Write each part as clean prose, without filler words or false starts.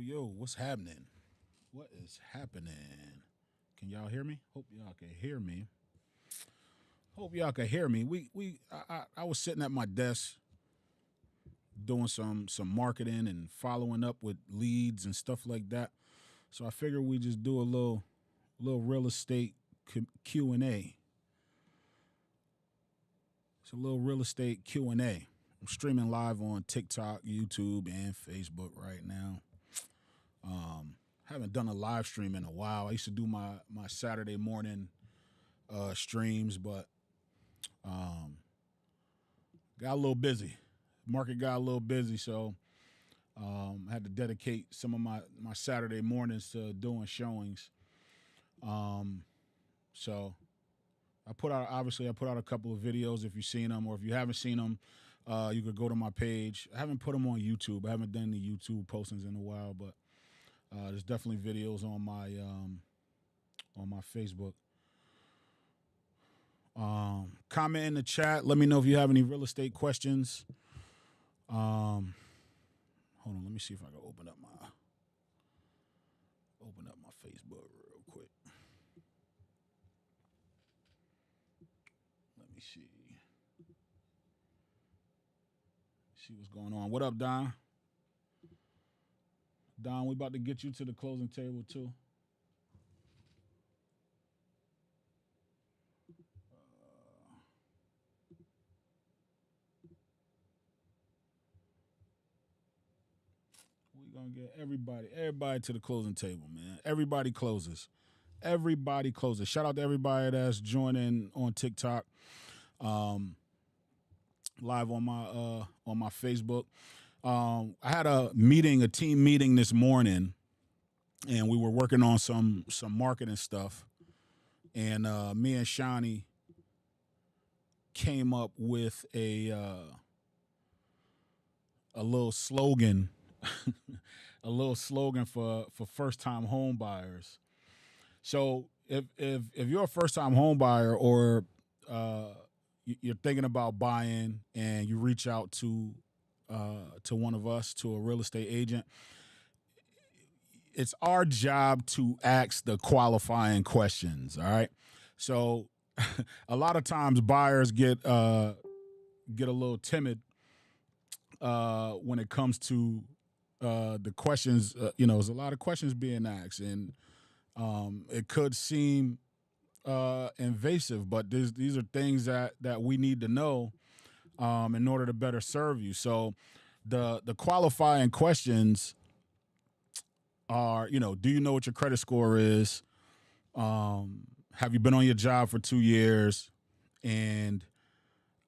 Yo, what's happening? What is happening? Can y'all hear me? Hope y'all can hear me. Hope y'all can hear me. I was sitting at my desk doing some marketing and following up with leads and stuff like that. So I figured we just do a little real estate Q and A. It's a little real estate Q and A. I'm streaming live on TikTok, YouTube, and Facebook right now. Haven't done a live stream in a while. I used to do my Saturday morning streams, but got a little busy. Market got a little busy, so I had to dedicate some of my Saturday mornings to doing showings. So I put out a couple of videos. If you've seen them, or if you haven't seen them, you could go to my page. I haven't put them on YouTube. I haven't done any YouTube postings in a while, but there's definitely videos on my Facebook. Comment in the chat. Let me know if you have any real estate questions. Hold on. Let me see if I can open up my Facebook real quick. Let me see. See what's going on. What up, Don? Don, we about to get you to the closing table too. We're gonna get everybody to the closing table, man. Everybody closes. Shout out to everybody that's joining on TikTok, live on my Facebook. I had a team meeting this morning, and we were working on some marketing stuff. And me and Shawnee came up with a little slogan, for first time home buyers. So if you're a first time home buyer, or you're thinking about buying and you reach out to one of us, to a real estate agent, it's our job to ask the qualifying questions. All right. So a lot of times buyers get a little timid when it comes to the questions. There's a lot of questions being asked, and it could seem invasive, but these are things that we need to know in order to better serve you. So the qualifying questions are, do you know what your credit score is? Have you been on your job for 2 years? And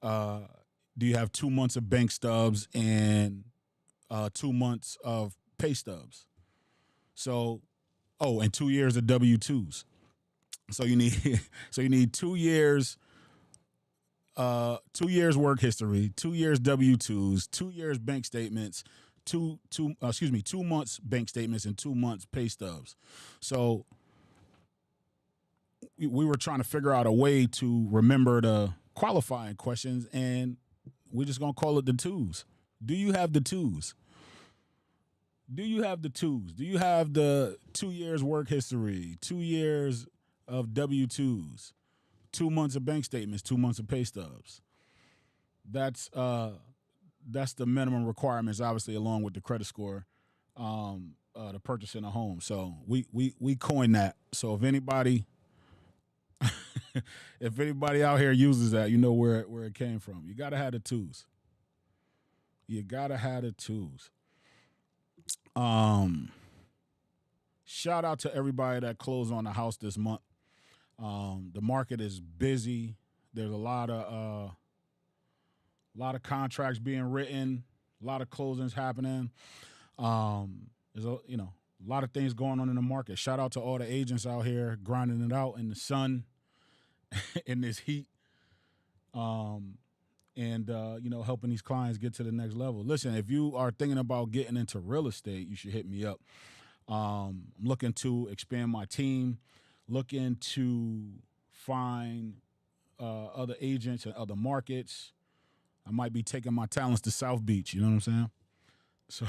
do you have 2 months of bank stubs and 2 months of pay stubs? So, and 2 years of W-2s. So you need 2 years, 2 years work history, 2 years W-2s, 2 years bank statements, 2 months bank statements, and 2 months pay stubs. So we were trying to figure out a way to remember the qualifying questions, and we're just gonna call it the twos. Do you have the twos? Do you have the twos? Do you have the 2 years work history, 2 years of W-2s, 2 months of bank statements, 2 months of pay stubs? That's the minimum requirements, obviously, along with the credit score, to purchasing a home. So we coined that. So if anybody out here uses that, you know where it came from. You gotta have the twos. Shout out to everybody that closed on the house this month. The market is busy. There's a lot of contracts being written, a lot of closings happening. There's a lot of things going on in the market. Shout out to all the agents out here grinding it out in the sun, in this heat, and helping these clients get to the next level. Listen, if you are thinking about getting into real estate, you should hit me up. I'm looking to expand my team, looking to find other agents in other markets. I might be taking my talents to South Beach. You know what I'm saying? So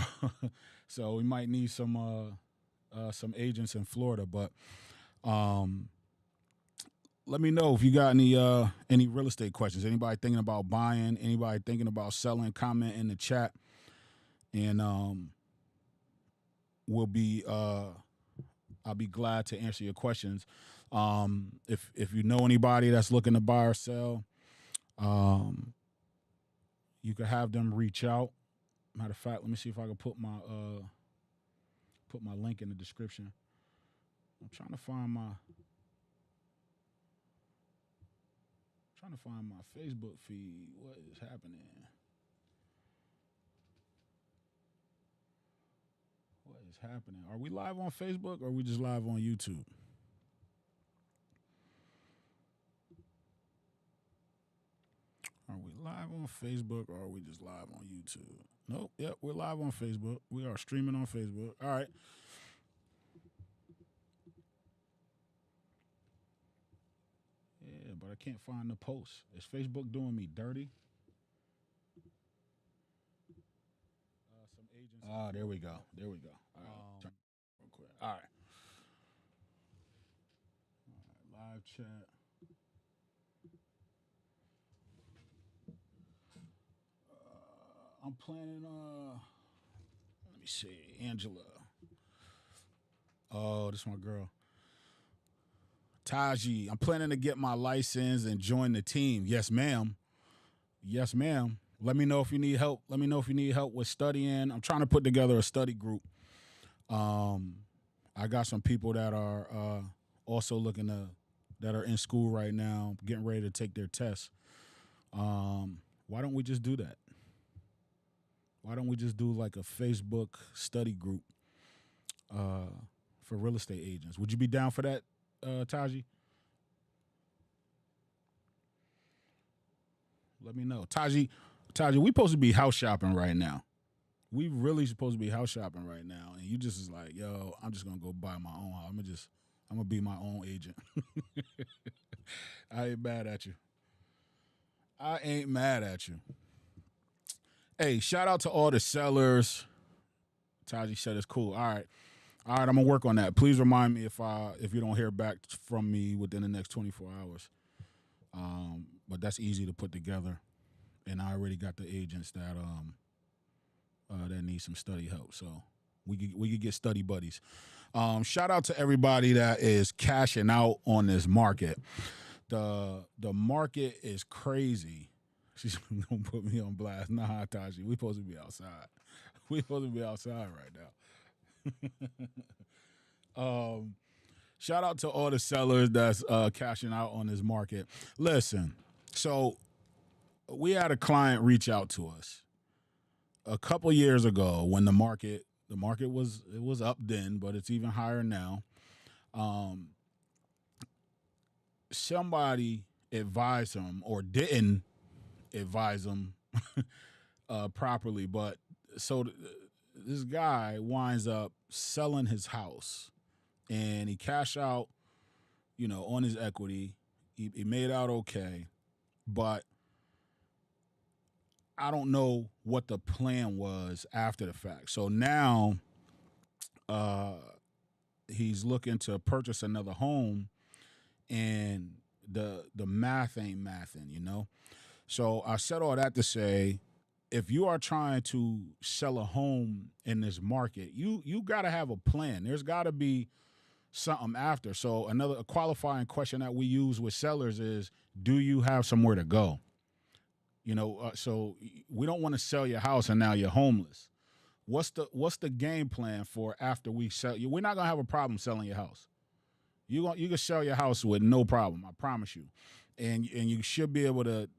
so we might need some agents in Florida. But um, let me know if you got any real estate questions. Anybody thinking about buying? Anybody thinking about selling? Comment in the chat, and we'll be I'll be glad to answer your questions. If you know anybody that's looking to buy or sell, um, you can have them reach out. Matter of fact, let me see if I can put my link in the description. I'm trying to find my Facebook feed. What is happening? What is happening? Are we live on Facebook or are we just live on YouTube? Are we live on Facebook or are we just live on YouTube? Nope. Yep, we're live on Facebook. We are streaming on Facebook. All right. Yeah, but I can't find the post. Is Facebook doing me dirty? Some agents. Ah, there we go. There we go. All right. Real quick. All right. Live chat. I'm planning. Let me see. Angela. Oh, this is my girl. Taji. I'm planning to get my license and join the team. Yes, ma'am. Yes, ma'am. Let me know if you need help. Let me know if you need help with studying. I'm trying to put together a study group. Um, I got some people that are also that are in school right now, getting ready to take their tests. Why don't we just do that? Why don't we just do like a Facebook study group uh, for real estate agents? Would you be down for that, Taji? Let me know. Taji, we supposed to be house shopping right now. We really supposed to be house shopping right now, and you just is like, yo, I'm just gonna go buy my own house. I'm gonna be my own agent. I ain't mad at you. I ain't mad at you. Hey, shout out to all the sellers. Taji said it's cool. All right. I'm gonna work on that. Please remind me if you don't hear back from me within the next 24 hours. But that's easy to put together, and I already got the agents that need some study help. So we could get study buddies. Shout out to everybody that is cashing out on this market. The market is crazy. She's gonna put me on blast. Nah, Taji, we supposed to be outside. We supposed to be outside right now. Shout out to all the sellers that's cashing out on this market. Listen, so we had a client reach out to us a couple years ago when the market was up then, but it's even higher now. Um, Somebody advised him or didn't advise him properly, but so this guy winds up selling his house and he cashed out, on his equity. He made out okay, but I don't know what the plan was after the fact. So now uh, he's looking to purchase another home, and the math ain't mathing. So I said all that to say, if you are trying to sell a home in this market, you got to have a plan. There's got to be something after. So a qualifying question that we use with sellers is, do you have somewhere to go? So we don't want to sell your house and now you're homeless. What's the game plan for after we sell you? We're not gonna have a problem selling your house. You can sell your house with no problem. I promise you, and you should be able to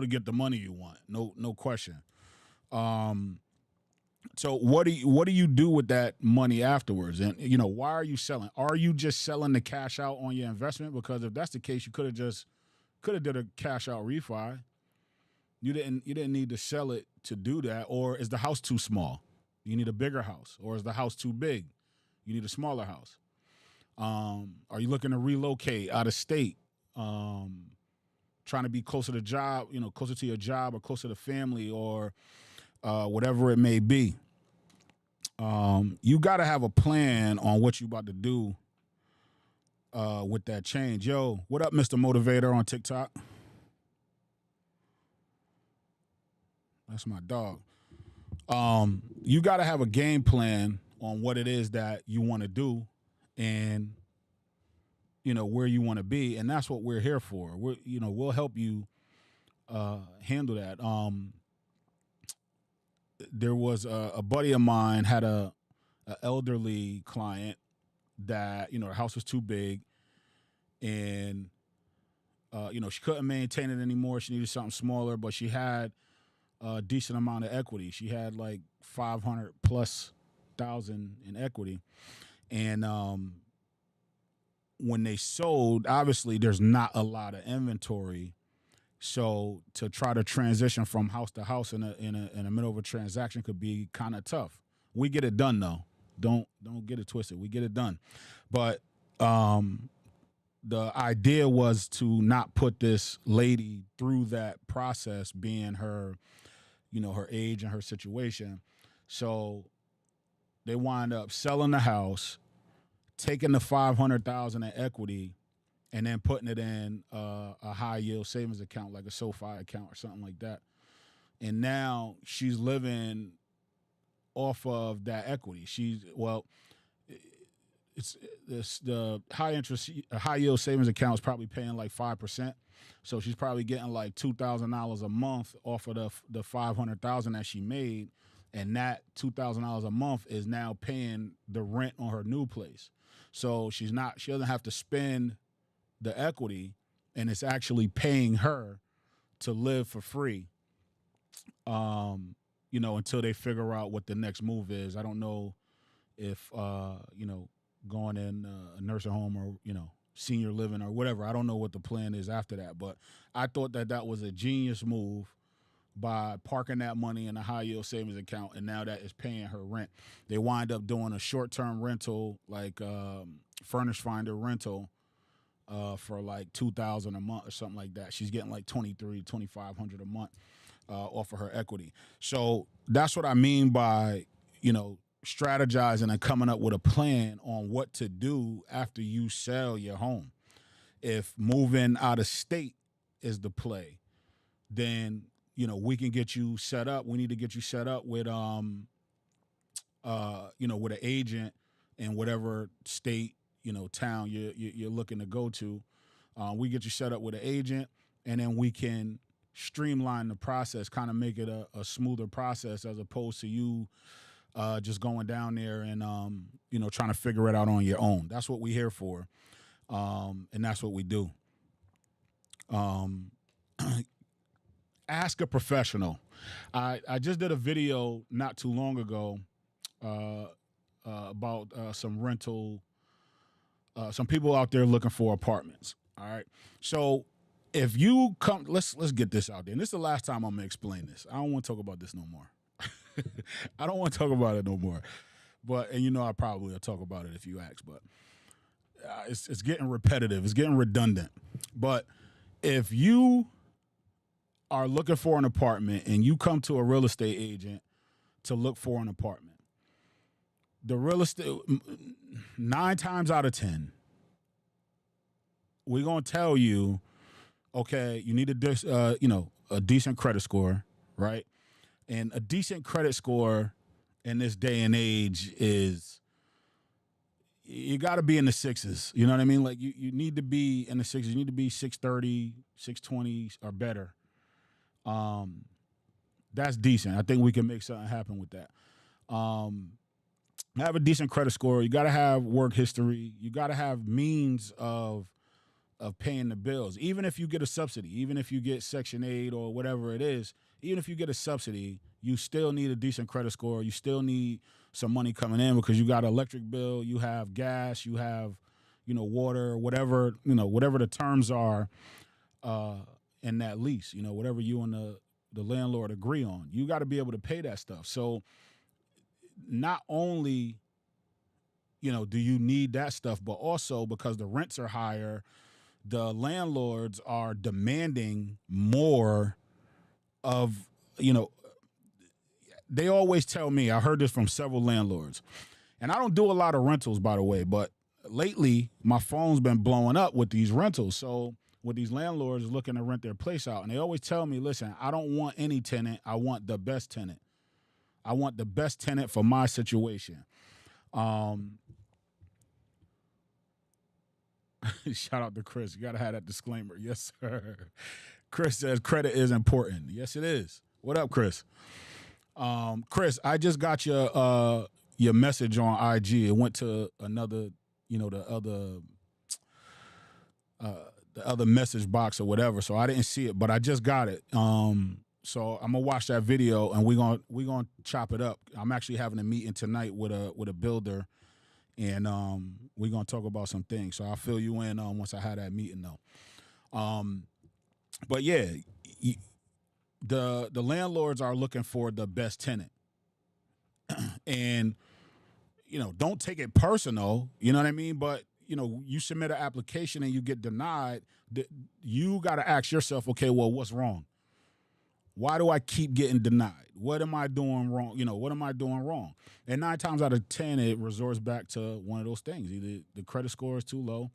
get the money you want. No question. Um, so what do you do with that money afterwards? And why are you selling? Are you just selling the cash out on your investment? Because if that's the case, you could have did a cash out refi. You didn't need to sell it to do that. Or is the house too small? You need a bigger house. Or is the house too big? You need a smaller house. Are you looking to relocate out of state? Trying to be closer to job, closer to your job or closer to family or whatever it may be. You got to have a plan on what you about to do with that change. Yo, what up, Mr. Motivator on TikTok? That's my dog. You got to have a game plan on what it is that you want to do, and where you want to be, and that's what we're here for. We'll help you handle that. There was a buddy of mine had a elderly client that her house was too big, and she couldn't maintain it anymore. She needed something smaller, but she had a decent amount of equity. She had like 500 plus thousand in equity, and when they sold, obviously there's not a lot of inventory. So to try to transition from house to house in the middle of a transaction could be kind of tough. We get it done though. Don't get it twisted. We get it done, but the idea was to not put this lady through that process, being her, her age and her situation. So they wind up selling the house, taking the 500,000 in equity, and then putting it in a high yield savings account, like a SoFi account or something like that. And now she's living off of that equity. It's the high yield savings account is probably paying like 5%. So she's probably getting like $2,000 a month off of the 500,000 that she made, and that $2,000 a month is now paying the rent on her new place. So she doesn't have to spend the equity, and it's actually paying her to live for free. Until they figure out what the next move is. I don't know if going in a nursing home or senior living or whatever. I don't know what the plan is after that, but I thought that was a genius move by parking that money in a high yield savings account, and now that is paying her rent. They wind up doing a short term rental, like Furnish Finder rental, for like $2,000 a month or something like that. She's getting like $2,500 a month off of her equity. So that's what I mean by strategizing and coming up with a plan on what to do after you sell your home. If moving out of state is the play, then we can get you set up. We need to get you set up with with an agent in whatever state, town you're looking to go to. We get you set up with an agent, and then we can streamline the process, kind of make it a smoother process, as opposed to you just going down there and trying to figure it out on your own. That's what we're here for, and that's what we do. Ask a professional. I just did a video not too long ago about some rental, some people out there looking for apartments. All right, so if you come, let's get this out there. And this is the last time I'm gonna explain this. I don't want to talk about this no more. I don't want to talk about it no more. But I probably will talk about it if you ask. But it's getting repetitive. It's getting redundant. But if you are looking for an apartment and you come to a real estate agent to look for an apartment, the real estate 9 times out of 10, we're gonna tell you, okay, you need a decent credit score, right? And a decent credit score in this day and age is, you got to be in the sixes. You know what I mean? Like you need to be in the sixes. You need to be 630, 620 or better. That's decent. I think we can make something happen with that. Have a decent credit score. You got to have work history. You got to have means of paying the bills. Even if you get a subsidy, even if you get Section 8 or whatever it is, even if you get a subsidy, you still need a decent credit score. You still need some money coming in because you got an electric bill, you have gas, you have, water, whatever the terms are in that lease, whatever you and the landlord agree on. You got to be able to pay that stuff. So not only, do you need that stuff, but also because the rents are higher, the landlords are demanding more of, they always tell me, I heard this from several landlords, and I don't do a lot of rentals, by the way, but lately my phone's been blowing up with these rentals. So with these landlords looking to rent their place out, and they always tell me, listen, I don't want any tenant. I want the best tenant. I want the best tenant for my situation. Shout out to Chris. You got to have that disclaimer. Yes, sir. Chris says credit is important. Yes, it is. What up, Chris? Chris, I just got your message on IG. It went to another, the other message box or whatever. So I didn't see it, but I just got it. So I'm gonna watch that video and we're gonna chop it up. I'm actually having a meeting tonight with a builder, and we're gonna talk about some things. So I'll fill you in once I have that meeting though. But yeah, the landlords are looking for the best tenant, and don't take it personal. You know what I mean? But you submit an application and you get denied. You got to ask yourself, okay, well, what's wrong? Why do I keep getting denied? What am I doing wrong? What am I doing wrong? And 9 times out of 10, it resorts back to one of those things. Either the credit score is too low,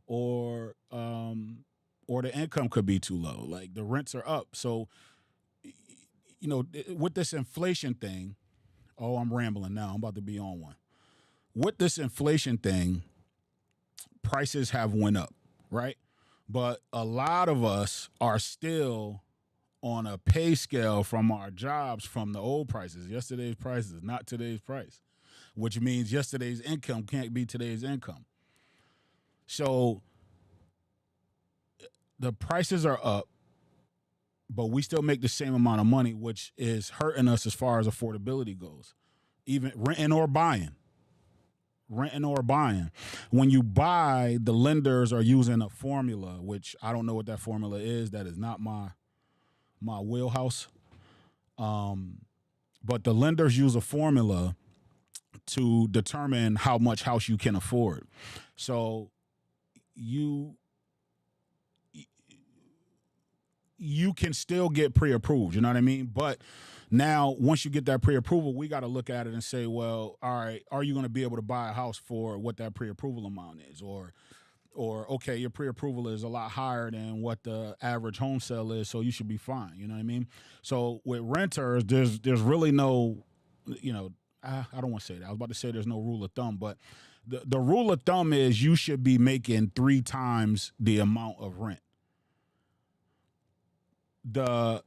or the income could be too low. Like the rents are up. So, with this inflation thing, I'm rambling now. I'm about to be on one. With this inflation thing, prices have went up, right? But a lot of us are still on a pay scale from our jobs from the old prices. Yesterday's prices, not today's price, which means yesterday's income can't be today's income. So the prices are up, but we still make the same amount of money, which is hurting us as far as affordability goes, even renting or buying. When you buy, the lenders are using a formula, which I don't know what that formula is. That is not my wheelhouse. But the lenders use a formula to determine how much house you can afford. So you can still get pre-approved, you know what I mean? But now, once you get that pre-approval, we got to look at it and say, well, all right, are you going to be able to buy a house for what that pre-approval amount is? Or okay, your pre-approval is a lot higher than what the average home sale is, so you should be fine, you know what I mean? So with renters, there's really no, I don't want to say that. I was about to say there's no rule of thumb, but the rule of thumb is you should be making 3 times the amount of rent. The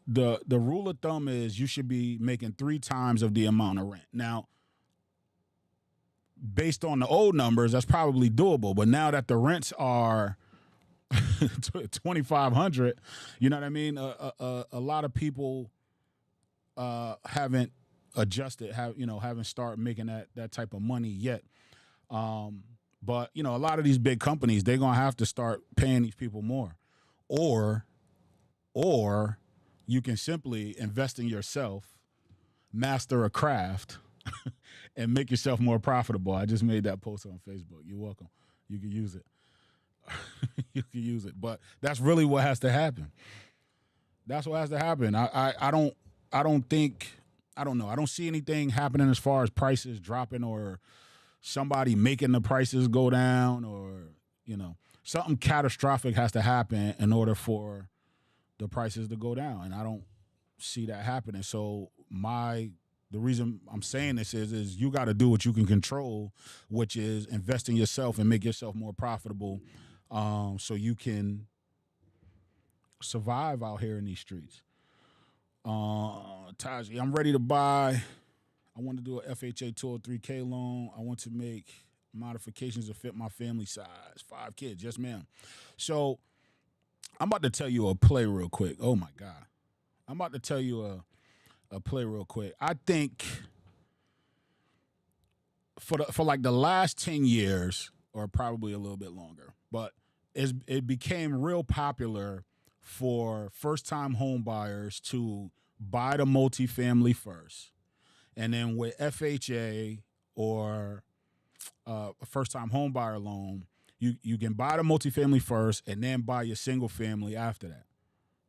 rule of thumb is you should be making 3 times of the amount of rent. Now, based on the old numbers, that's probably doable. But now that the rents are $2,500, you know what I mean? A lot of people haven't adjusted, haven't started making that type of money yet. But a lot of these big companies, they're gonna have to start paying these people more, or you can simply invest in yourself, master a craft, and make yourself more profitable. I just made that post on Facebook. You're welcome. You can use it. You can use it. But that's really what has to happen. That's what has to happen. I don't know. I don't see anything happening as far as prices dropping or somebody making the prices go down, or, something catastrophic has to happen in order for the prices to go down. And I don't see that happening. So the reason I'm saying this is you got to do what you can control, which is invest in yourself and make yourself more profitable, so you can survive out here in these streets. Taji, I'm ready to buy. I want to do a FHA 203K loan. I want to make modifications to fit my family size. 5 kids. Yes, ma'am. So I'm about to tell you a play real quick. Oh, my God. I'm about to tell you a play real quick. I think for like the last 10 years, or probably a little bit longer, but it became real popular for first-time home buyers to buy the multifamily first. And then with FHA or a first-time home buyer loan, you can buy the multifamily first and then buy your single family after that,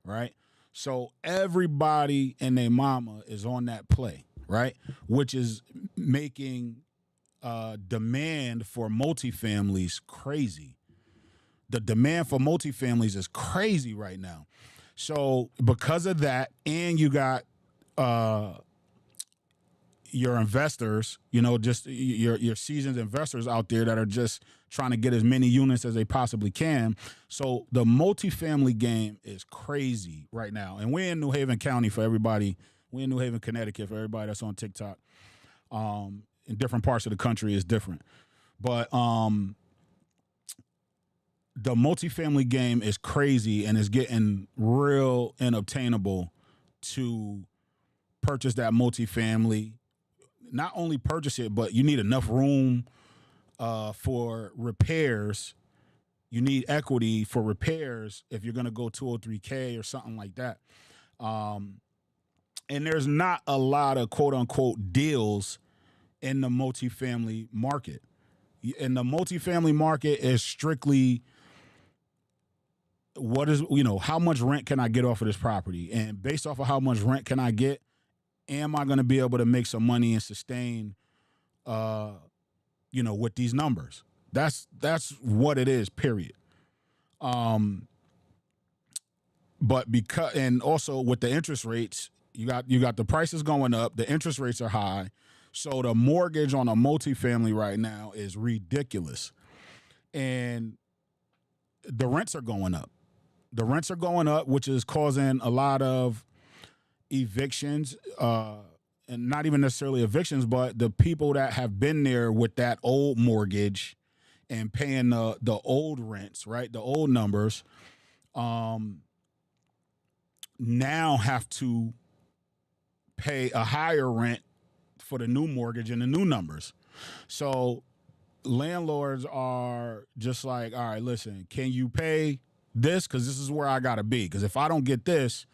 right? So everybody and their mama is on that play, right? Which is making demand for multifamilies crazy. The demand for multifamilies is crazy right now. So because of that, and you got your investors, just your seasoned investors out there that are just trying to get as many units as they possibly can. So the multifamily game is crazy right now. And we're in New Haven County for everybody. We're in New Haven, Connecticut for everybody that's on TikTok. In different parts of the country is different. But the multifamily game is crazy and is getting real unobtainable to purchase that multifamily. Not only purchase it, but you need enough room for repairs. You need equity for repairs if you're going to go 203K or something like that. And there's not a lot of quote unquote deals in the multifamily market. And the multifamily market is strictly how much rent can I get off of this property? And based off of how much rent can I get, am I going to be able to make some money and sustain, with these numbers? That's what it is, period. But and also with the interest rates, you got the prices going up, the interest rates are high. So the mortgage on a multifamily right now is ridiculous. And the rents are going up. The rents are going up, which is causing a lot of evictions, and not even necessarily evictions, but the people that have been there with that old mortgage and paying the old rents, right? The old numbers, now have to pay a higher rent for the new mortgage and the new numbers. So landlords are just like, all right, listen, can you pay this? Because this is where I got to be. Because if I don't get this,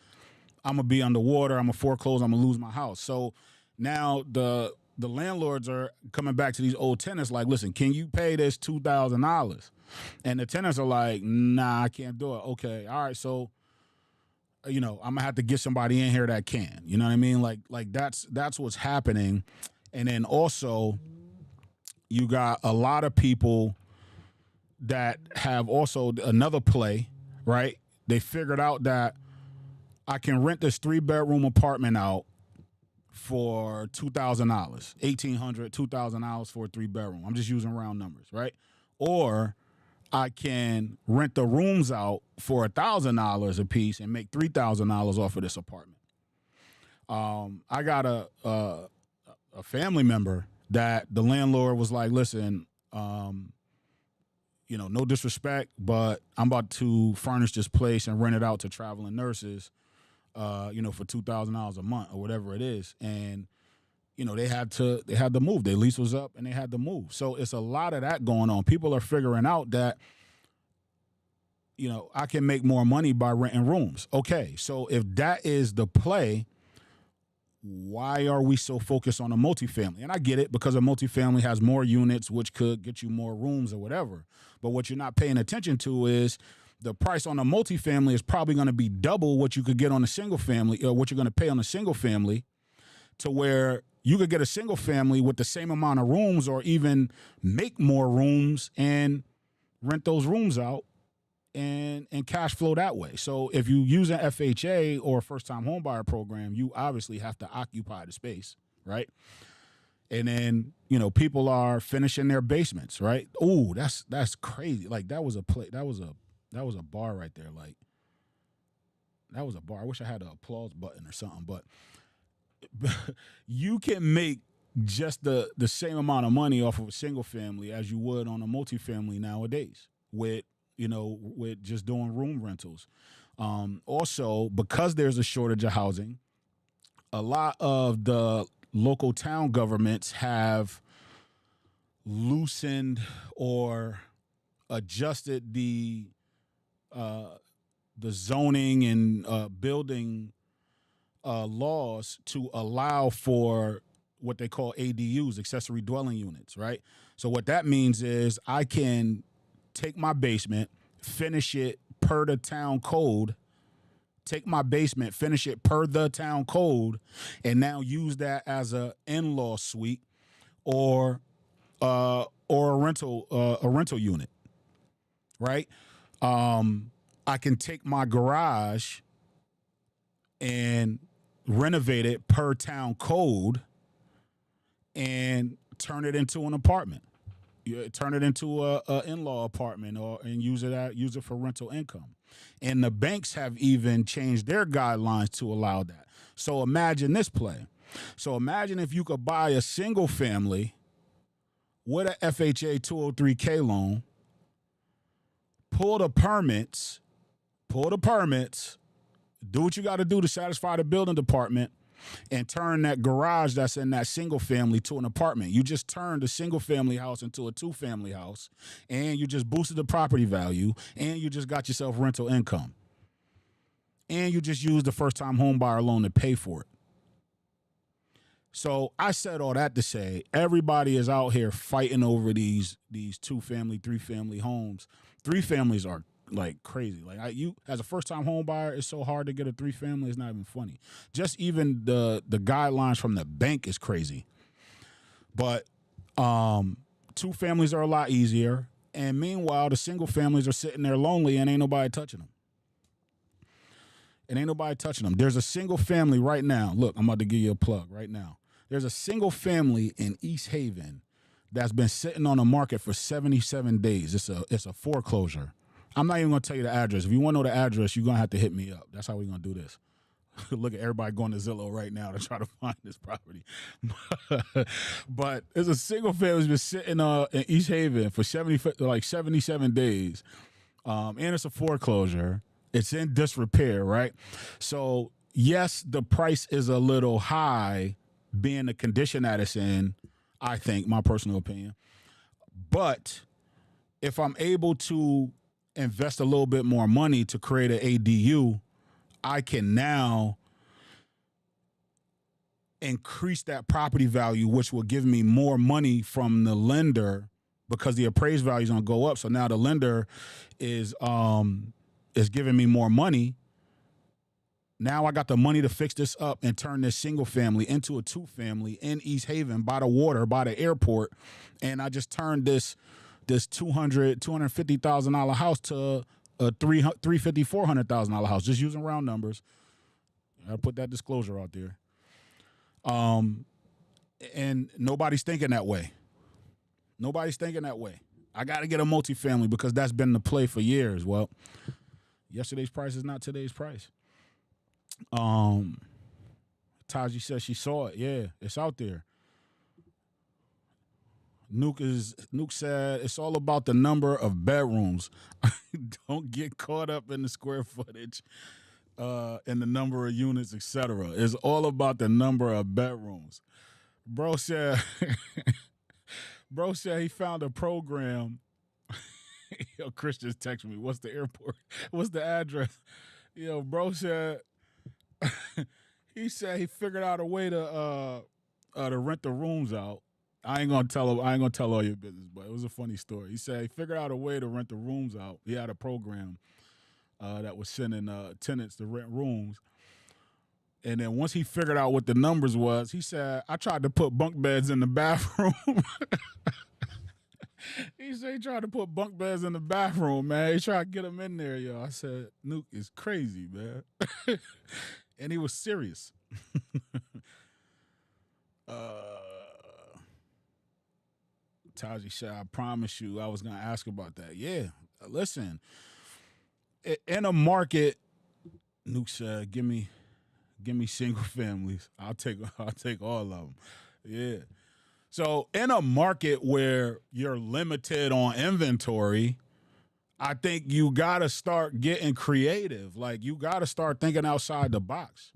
I'm going to be underwater. I'm going to foreclose. I'm going to lose my house. So now the landlords are coming back to these old tenants like, listen, can you pay this $2,000? And the tenants are like, nah, I can't do it. Okay. All right. So, I'm going to have to get somebody in here that can. You know what I mean? Like that's what's happening. And then also you got a lot of people that have also another play, right? They figured out that I can rent this 3-bedroom apartment out for $2,000, $1,800, $2,000 for a 3-bedroom. I'm just using round numbers, right? Or I can rent the rooms out for $1,000 a piece and make $3,000 off of this apartment. I got a family member that the landlord was like, listen, no disrespect, but I'm about to furnish this place and rent it out to traveling nurses, for $2,000 a month or whatever it is. And, they had to move. Their lease was up and they had to move. So it's a lot of that going on. People are figuring out that, I can make more money by renting rooms. Okay. So if that is the play, why are we so focused on a multifamily? And I get it, because a multifamily has more units, which could get you more rooms or whatever. But what you're not paying attention to is the price on a multifamily is probably going to be double what you could get on a single family, or what you're going to pay on a single family, to where you could get a single family with the same amount of rooms, or even make more rooms and rent those rooms out and cash flow that way. So if you use an FHA or a first-time homebuyer program, you obviously have to occupy the space, right? And then, people are finishing their basements, right? Ooh, that's crazy. Like that was a bar right there. Like that was a bar. I wish I had an applause button or something, but you can make just the same amount of money off of a single family as you would on a multifamily nowadays with just doing room rentals. Also, because there's a shortage of housing, a lot of the local town governments have loosened or adjusted the zoning and building laws to allow for what they call ADUs, accessory dwelling units, right? So what that means is I can take my basement, finish it per the town code take my basement, finish it per the town code, and now use that as a in-law suite or a rental unit, right? I can take my garage and renovate it per town code and turn it into an apartment. You turn it into a in-law apartment and use it for rental income. And the banks have even changed their guidelines to allow that. So imagine this play. So imagine if you could buy a single family with a FHA 203K loan, pull the permits, do what you got to do to satisfy the building department, and turn that garage that's in that single family to an apartment. You just turned a single family house into a 2-family house, and you just boosted the property value, and you just got yourself rental income. And you just used the first-time home buyer loan to pay for it. So I said all that to say everybody is out here fighting over these 2-family, 3-family homes. 3 families are like crazy. Like you as a first-time home buyer, it's so hard to get a 3-family. It's not even funny. Just even the guidelines from the bank is crazy. But 2 families are a lot easier. And meanwhile, the single families are sitting there lonely and ain't nobody touching them. There's a single family right now. Look, I'm about to give you a plug right now. There's a single family in East Haven that's been sitting on the market for 77 days. It's a foreclosure. I'm not even going to tell you the address. If you want to know the address, you're going to have to hit me up. That's how we're going to do this. Look at everybody going to Zillow right now to try to find this property. But it's a single family that's been sitting in East Haven for 77 days. And it's a foreclosure. It's in disrepair, right? So, yes, the price is a little high being the condition that it's in, I think, my personal opinion. But if I'm able to invest a little bit more money to create an ADU, I can now increase that property value, which will give me more money from the lender because the appraised value is going to go up. So now the lender is giving me more money. Now I got the money to fix this up and turn this single family into a 2-family in East Haven by the water, by the airport. And I just turned this $250,000 house to a $350,000, $400,000 house, just using round numbers. I put that disclosure out there. And nobody's thinking that way. I got to get a multifamily because that's been the play for years. Well, yesterday's price is not today's price. Taji says she saw it. Yeah, it's out there. Nuke said it's all about the number of bedrooms. Don't get caught up in the square footage, and the number of units, etc. It's all about the number of bedrooms. Bro said he found a program. Yo, Chris just texted me. What's the airport? What's the address? Yo, bro said he said he figured out a way to rent the rooms out. I ain't gonna tell all your business, but it was a funny story. He said he figured out a way to rent the rooms out. He had a program that was sending tenants to rent rooms. And then once he figured out what the numbers was, he said, I tried to put bunk beds in the bathroom. He said he tried to put bunk beds in the bathroom, man. He tried to get them in there, yo. I said, Nuke is crazy, man. And he was serious. Taji said, I promise you I was going to ask about that. Yeah, listen. In a market, Nuke said, give me single families. I'll take all of them. Yeah. So in a market where you're limited on inventory, I think you got to start getting creative. Like, you got to start thinking outside the box.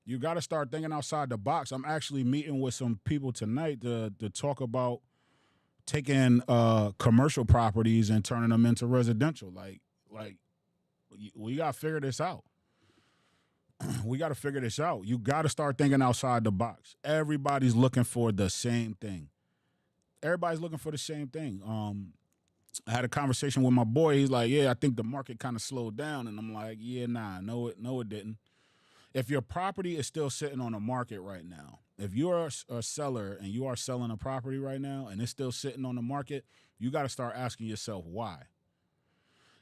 I'm actually meeting with some people tonight to talk about taking commercial properties and turning them into residential. Like we got to figure this out. You got to start thinking outside the box. Everybody's looking for the same thing. I had a conversation with my boy. He's like, yeah, I think the market kind of slowed down. And I'm like, yeah, nah, no, it didn't. If your property is still sitting on the market right now, if you're a seller and you are selling a property right now and it's still sitting on the market, you got to start asking yourself why.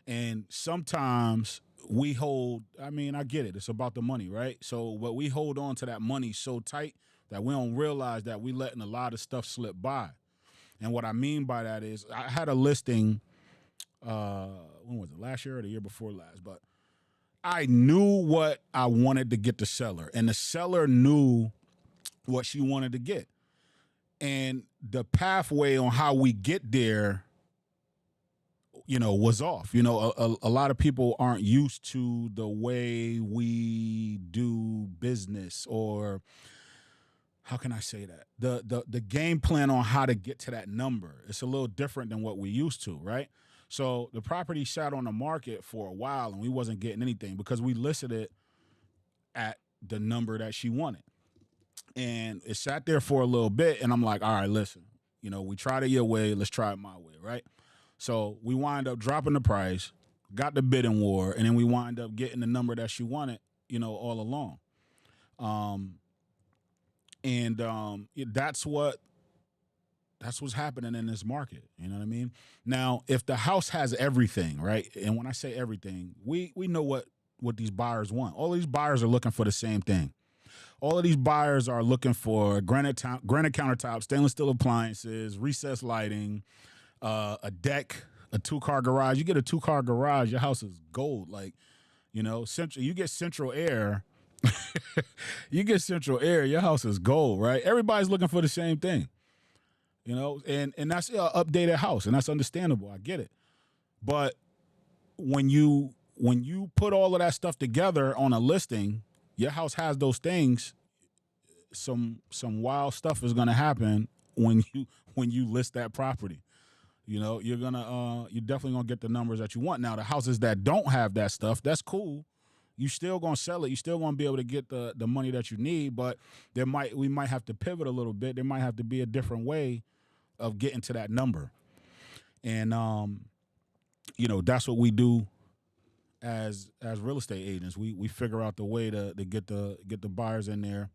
And sometimes we hold, I mean, I get it. It's about the money, right? So, but we hold on to that money so tight that we don't realize that we letting a lot of stuff slip by. And what I mean by that is I had a listing, when was it, last year or the year before last? But I knew what I wanted to get the seller, and the seller knew what she wanted to get. And the pathway on how we get there, was off. A lot of people aren't used to the way we do business, or how can I say that? The game plan on how to get to that number. It's a little different than what we used to, right? So the property sat on the market for a while and we wasn't getting anything because we listed it at the number that she wanted. And it sat there for a little bit and I'm like, all right, listen, we tried it your way, let's try it my way, right? So we wind up dropping the price, got the bidding war, and then we wind up getting the number that she wanted, all along. That's what's happening in this market. You know what I mean? Now, if the house has everything, right? And when I say everything, we know what these buyers want. All these buyers are looking for the same thing. All of these buyers are looking for granite countertops, stainless steel appliances, recessed lighting, a deck, a 2-car garage. You get a 2-car garage, your house is gold. Like, you get central air. You get central air, your house is gold, right? Everybody's looking for the same thing. And that's an updated house, and that's understandable. I get it. But when you put all of that stuff together on a listing, your house has those things. Some wild stuff is gonna happen when you list that property. You're definitely gonna get the numbers that you want. Now, the houses that don't have that stuff, that's cool. You still gonna sell it. You still gonna be able to get the money that you need, but we might have to pivot a little bit. There might have to be a different way of getting to that number. And that's what we do as real estate agents. We figure out the way to get the buyers in there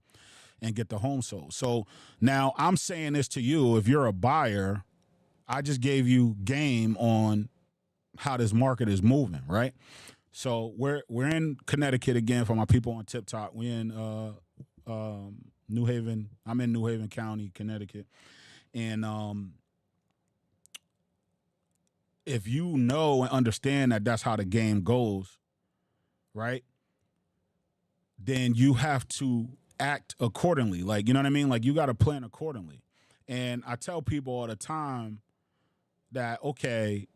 and get the home sold. So now I'm saying this to you, if you're a buyer, I just gave you game on how this market is moving, right? So we're in Connecticut again for my people on Tip Top. We're in New Haven. I'm in New Haven County, Connecticut. And if you know and understand that that's how the game goes, right, then you have to act accordingly. Like, you know what I mean? Like, you got to plan accordingly. And I tell people all the time that, okay,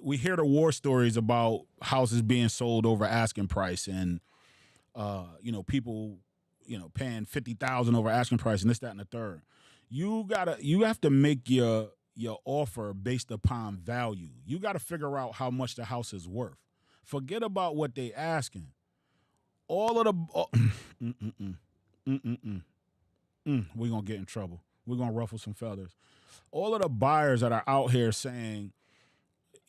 we hear the war stories about houses being sold over asking price and, people, paying $50,000 over asking price and this, that, and the third. You have to make your offer based upon value. You got to figure out how much the house is worth. Forget about what they asking. All of the, we're going to get in trouble. We're going to ruffle some feathers. All of the buyers that are out here saying,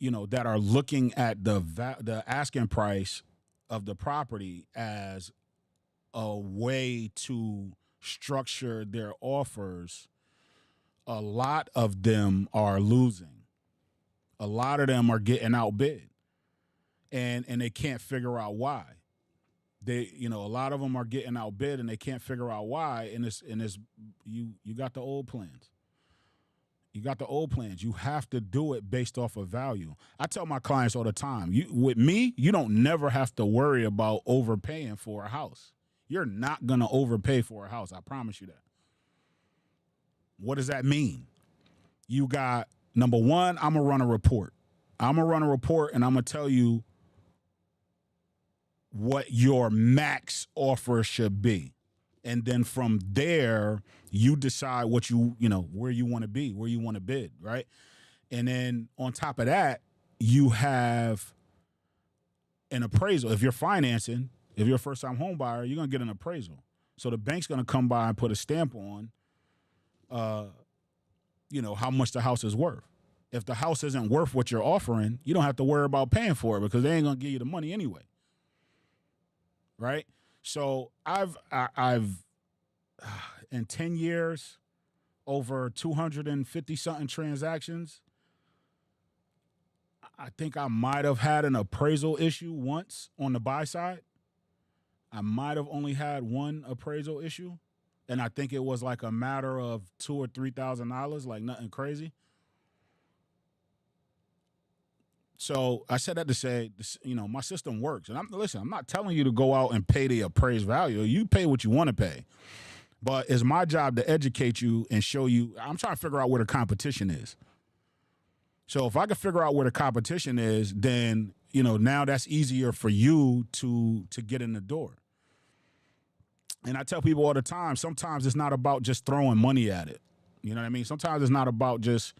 that are looking at the asking price of the property as a way to structure their offers, a lot of them are losing. A lot of them are getting outbid, and they can't figure out why. A lot of them are getting outbid and they can't figure out why. And you got the old plans. You got the old plans. You have to do it based off of value. I tell my clients all the time, with me, you don't never have to worry about overpaying for a house. You're not going to overpay for a house. I promise you that. What does that mean? You got, number one, I'm going to run a report. I'm going to run a report and I'm going to tell you what your max offer should be. And then from there, you decide what where you want to be, where you want to bid, right? And then on top of that, you have an appraisal. If you're financing, if you're a first-time home buyer, you're going to get an appraisal. So the bank's going to come by and put a stamp on, how much the house is worth. If the house isn't worth what you're offering, you don't have to worry about paying for it because they ain't gonna give you the money anyway, right? So I've in 10 years, over 250 something transactions. I think I might have had an appraisal issue once on the buy side. I might have only had one appraisal issue, and I think it was like a matter of $2,000 or $3,000, like nothing crazy. So I said that to say, my system works. And I'm not telling you to go out and pay the appraised value. You pay what you want to pay. But it's my job to educate you and show you. I'm trying to figure out where the competition is. So if I can figure out where the competition is, then, now that's easier for you to get in the door. And I tell people all the time, sometimes it's not about just throwing money at it. You know what I mean? Sometimes it's not about just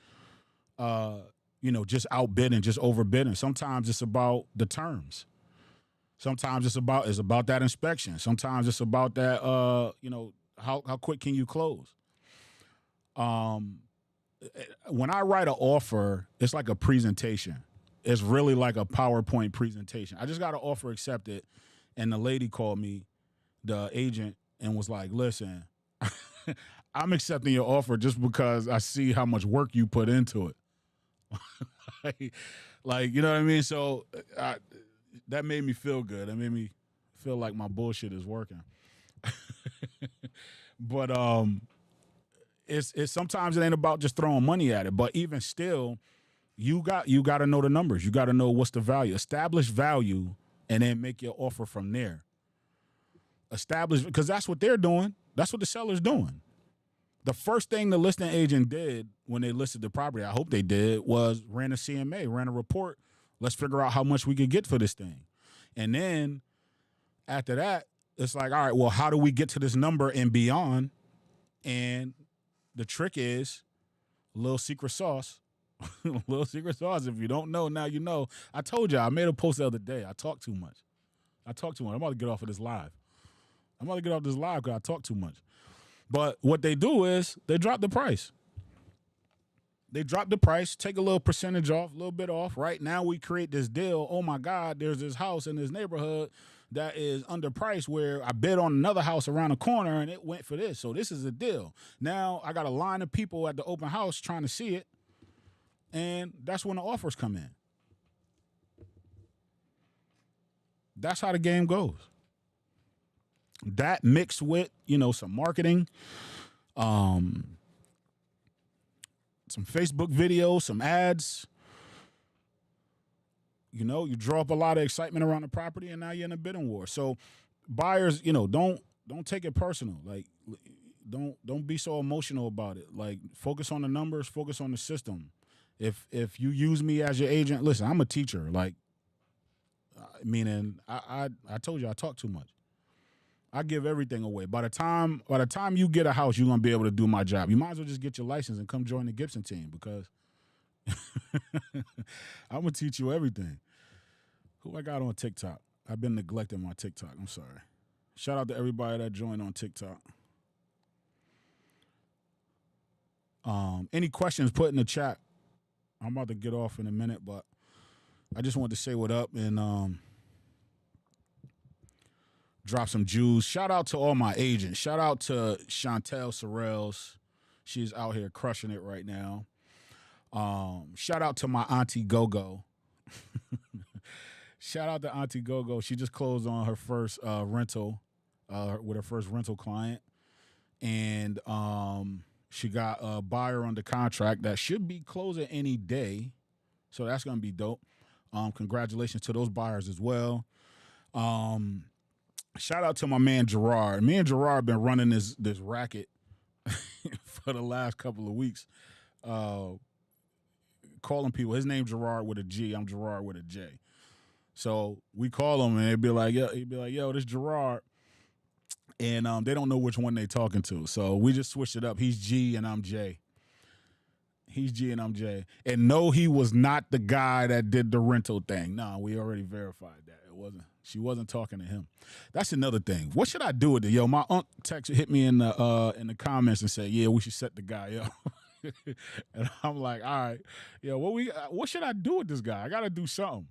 just outbidding, just overbidding. Sometimes it's about the terms. Sometimes it's about that inspection. Sometimes it's about that, how quick can you close? When I write an offer, it's like a presentation. It's really like a PowerPoint presentation. I just got an offer accepted, and the lady called me, the agent, and was like, listen, I'm accepting your offer just because I see how much work you put into it. like, you know what I mean? So that made me feel good. That made me feel like my bullshit is working. But it's sometimes it ain't about just throwing money at it. But even still, you got to know the numbers. You got to know what's the value. Establish value, and then make your offer from there. Establish, because that's what they're doing. That's what the seller's doing. The first thing the listing agent did when they listed the property, I hope they did, was ran a CMA, ran a report. Let's figure out how much we could get for this thing. And then after that, it's like, all right, well, how do we get to this number and beyond? And the trick is a little secret sauce. A little secret sauce. If you don't know, now you know. I told you, I made a post the other day. I talk too much. I'm about to get off of this live. because I talk too much. But what they do is they drop the price. They drop the price, take a little percentage off, a little bit off. Right now we create this deal. Oh, my God, there's this house in this neighborhood that is underpriced where I bid on another house around the corner and it went for this. So this is a deal. Now I got a line of people at the open house trying to see it, and that's when the offers come in. That's how the game goes. That mixed with, some marketing, some Facebook videos, some ads. You draw up a lot of excitement around the property, and now you're in a bidding war. So buyers, don't take it personal. Like, don't be so emotional about it. Like, focus on the numbers, focus on the system. If you use me as your agent, listen, I'm a teacher. Like, meaning I told you I talk too much. I give everything away. By the time you get a house, you're gonna be able to do my job. You might as well just get your license and come join the Gibson team, because I'm gonna teach you everything. Who I got on TikTok? I've been neglecting my TikTok. I'm sorry. Shout out to everybody that joined on TikTok. Any questions, put in the chat. I'm about to get off in a minute, but I just wanted to say what up and drop some Jews. Shout out to all my agents. Shout out to Chantel Sorrells. She's out here crushing it right now. Shout out to my auntie Gogo. Shout out to Auntie Gogo. She just closed on her first rental with her first rental client. And she got a buyer under contract that should be closing any day. So that's going to be dope. Congratulations to those buyers as well. Shout out to my man Gerard. Me and Gerard have been running this racket for the last couple of weeks. Calling people. His name's Gerard with a G. I'm Gerard with a J. So we call him and he'd be like, yo, this Gerard. And they don't know which one they talking to. So we just switched it up. He's G and I'm J. He's G and I'm J. And no, he was not the guy that did the rental thing. No, we already verified that. She wasn't talking to him. That's another thing. What should I do with it? Yo, my aunt hit me in the comments and said, yeah, we should set the guy up. And I'm like, all right, what should I do with this guy? I got to do something.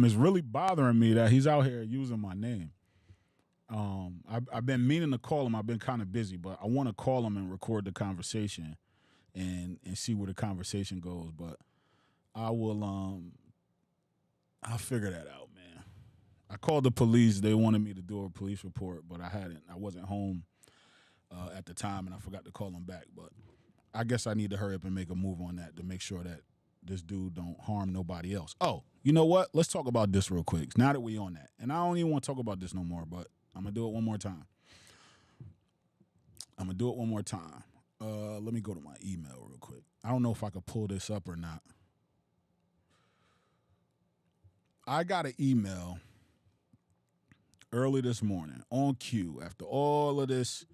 It's really bothering me that he's out here using my name. I've been meaning to call him. I've been kind of busy, but I want to call him and record the conversation and see where the conversation goes. But I will I'll figure that out, man. I called the police. They wanted me to do a police report, but I wasn't home at the time, and I forgot to call them back. But I guess I need to hurry up and make a move on that to make sure that this dude don't harm nobody else. Oh, you know what? Let's talk about this real quick. Now that we on that, and I don't even want to talk about this no more, but I'm gonna do it one more time. Let me go to my email real quick. I don't know if I could pull this up or not. I got an email early this morning on cue after all of this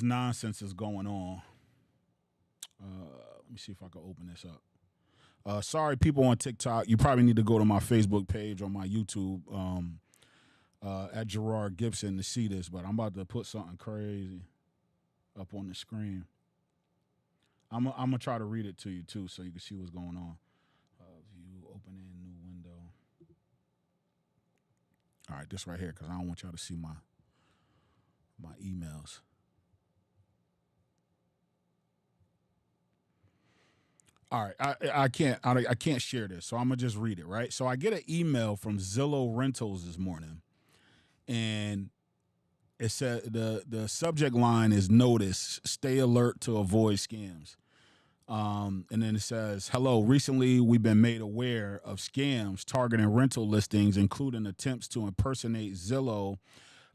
nonsense is going on. Let me see if I can open this up. Sorry, people on TikTok. You probably need to go to my Facebook page or my YouTube at Gerard Gibson to see this, but I'm about to put something crazy up on the screen. I'm going to try to read it to you, too, so you can see what's going on. View, open in, new window. All right, this right here, because I don't want y'all to see my emails. All right, I can't share this, so I'm gonna just read it, right? So I get an email from Zillow Rentals this morning, and it said the subject line is notice, stay alert to avoid scams. And then it says, hello, recently we've been made aware of scams targeting rental listings, including attempts to impersonate Zillow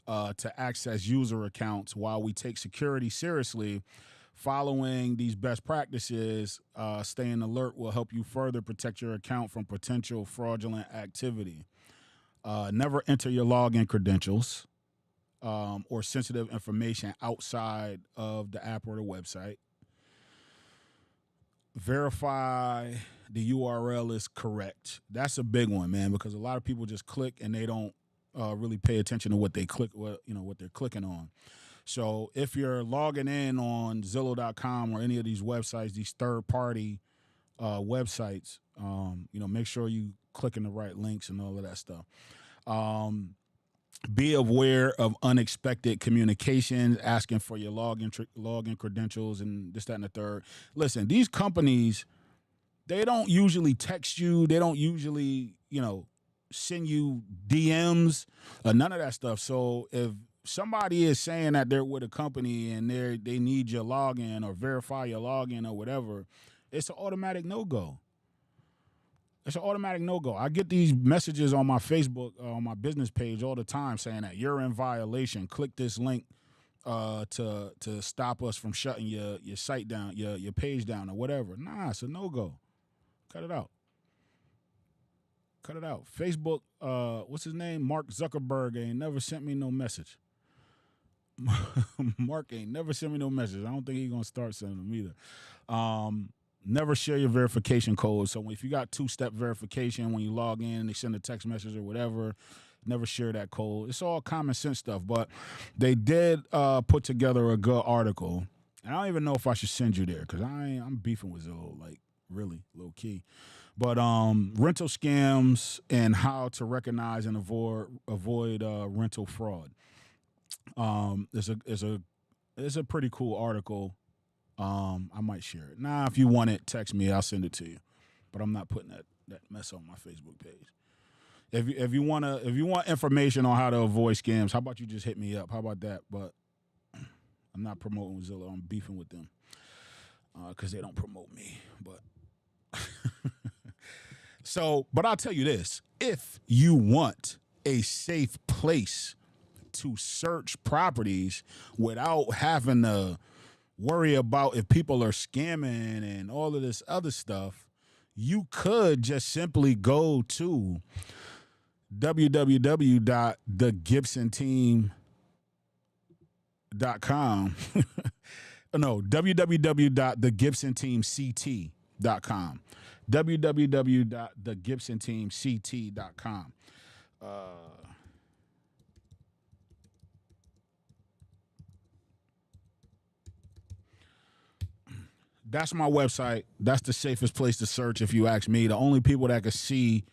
to access user accounts. While we take security seriously, following these best practices, staying alert will help you further protect your account from potential fraudulent activity. Never enter your login credentials or sensitive information outside of the app or the website. Verify the URL is correct. That's a big one, man, because a lot of people just click and they don't really pay attention to what they're clicking on. So if you're logging in on Zillow.com or any of these websites, these third-party websites, make sure you clicking the right links and all of that stuff. Be aware of unexpected communications, asking for your login credentials and this, that, and the third. Listen, these companies, they don't usually text you. They don't usually, send you DMs or none of that stuff. So if somebody is saying that they're with a company and they need your login or verify your login or whatever, it's an automatic no-go. I get these messages on my Facebook, on my business page all the time saying that you're in violation. Click this link to stop us from shutting your site down, your page down or whatever. Nah, it's a no-go. Cut it out. Facebook, what's his name? Mark Zuckerberg ain't never sent me no message. Mark ain't never sent me no message. I don't think he's going to start sending them either. Never share your verification code. So if you got two-step verification, when you log in, they send a text message or whatever, never share that code. It's all common sense stuff. But they did put together a good article. And I don't even know if I should send you there because I'm beefing with Zillow, like really low key. But rental scams and how to recognize and avoid rental fraud. It's a pretty cool article. I might share it. If you want it, text me. I'll send it to you. But I'm not putting that mess on my Facebook page. If you want information on how to avoid scams, how about you just hit me up? How about that? But I'm not promoting Zillow. I'm beefing with them because they don't promote me. But but I'll tell you this: if you want a safe place to search properties without having to worry about if people are scamming and all of this other stuff, you could just simply go to www.thegibsonteam.com. No, www.thegibsonteamct.com. www.thegibsonteamct.com. That's my website. That's the safest place to search if you ask me. The only people that can see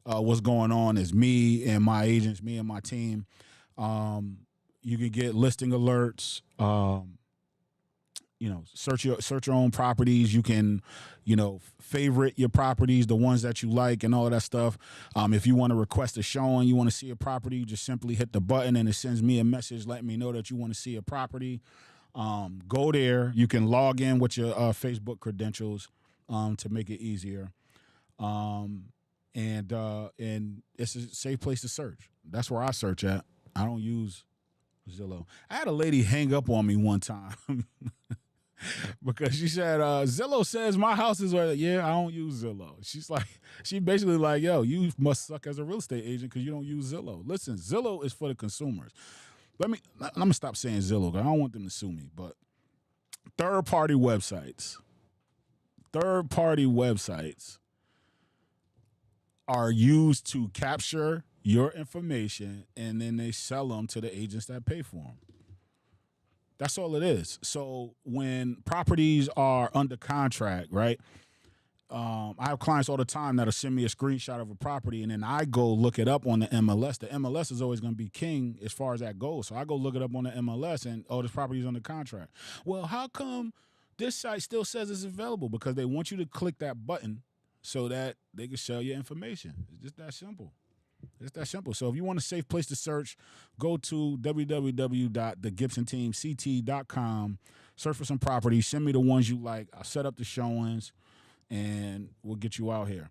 what's going on is me and my agents, me and my team. You can get listing alerts. Search your own properties. You can, favorite your properties, the ones that you like, and all of that stuff. If you want to request a showing, you want to see a property, you just simply hit the button and it sends me a message letting me know that you want to see a property. Go there. You can log in with your Facebook credentials to make it easier. And it's a safe place to search. That's where I search at. I don't use Zillow. I had a lady hang up on me one time because she said, Zillow says my house is where. Yeah, I don't use Zillow. She basically like, yo, you must suck as a real estate agent because you don't use Zillow. Listen, Zillow is for the consumers. Let me stop saying Zillow because I don't want them to sue me. But third-party websites are used to capture your information, and then they sell them to the agents that pay for them. That's all it is. So when properties are under contract, right? I have clients all the time that'll send me a screenshot of a property, and then I go look it up on the MLS. The MLS is always going to be king as far as that goes. So I go look it up on the MLS, and, this property is under contract. Well, how come this site still says it's available? Because they want you to click that button so that they can sell your information. It's just that simple. It's that simple. So if you want a safe place to search, go to www.thegibsonteamct.com, search for some properties, send me the ones you like. I'll set up the showings, and we'll get you out here.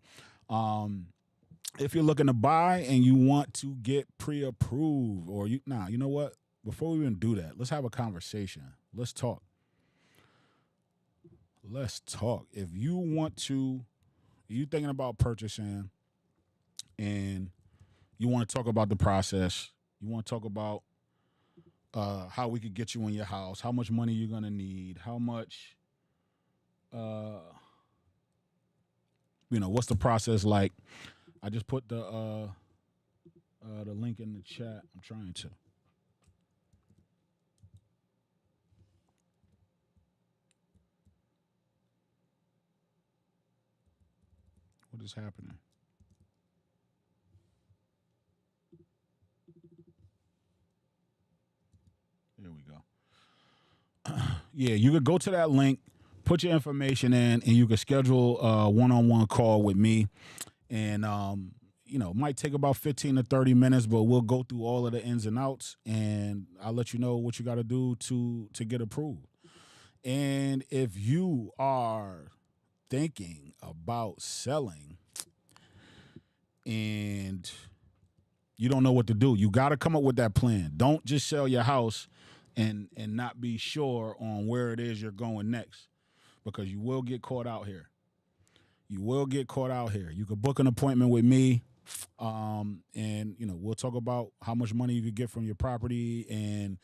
If you're looking to buy and you want to get pre-approved, or you know what? Before we even do that, let's have a conversation. Let's talk. If you thinking about purchasing and you want to talk about the process, you want to talk about how we could get you in your house, how much money you're going to need, how much, what's the process like? I just put the link in the chat. I'm trying to. What is happening? There we go. Yeah, you could go to that link, put your information in, and you can schedule a one-on-one call with me. And, it might take about 15 to 30 minutes, but we'll go through all of the ins and outs, and I'll let you know what you got to do to get approved. And if you are thinking about selling and you don't know what to do, you got to come up with that plan. Don't just sell your house and not be sure on where it is you're going next, because you will get caught out here. You could book an appointment with me, and we'll talk about how much money you could get from your property, and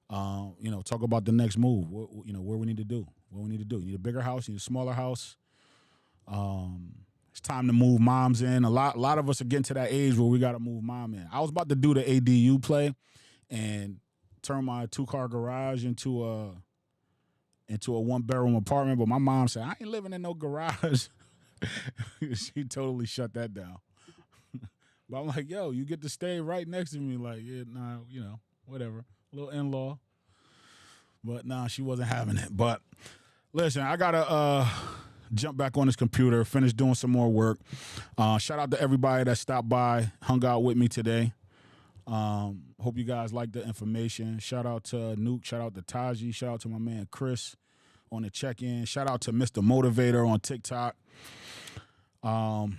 talk about the next move. Where we need to do. What we need to do. You need a bigger house. You need a smaller house. It's time to move moms in. A lot of us are getting to that age where we got to move mom in. I was about to do the ADU play and turn my 2-car garage into a 1-bedroom apartment, but my mom said I ain't living in no garage. She totally shut that down. But I'm like, yo, you get to stay right next to me. Like, yeah, nah, whatever. A little in-law. But nah, she wasn't having it. But listen, I gotta jump back on this computer, finish doing some more work. Shout out to everybody that stopped by, hung out with me today. Hope you guys like the information. Shout out to Nuke. Shout out to Taji. Shout out to my man Chris on the check-in. Shout out to Mr. Motivator on TikTok. I'll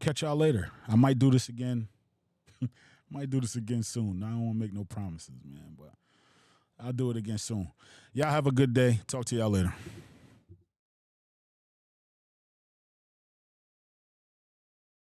catch y'all later. I might do this again. Soon. I don't want to make no promises, man, but I'll do it again soon. Y'all have a good day. Talk to y'all later.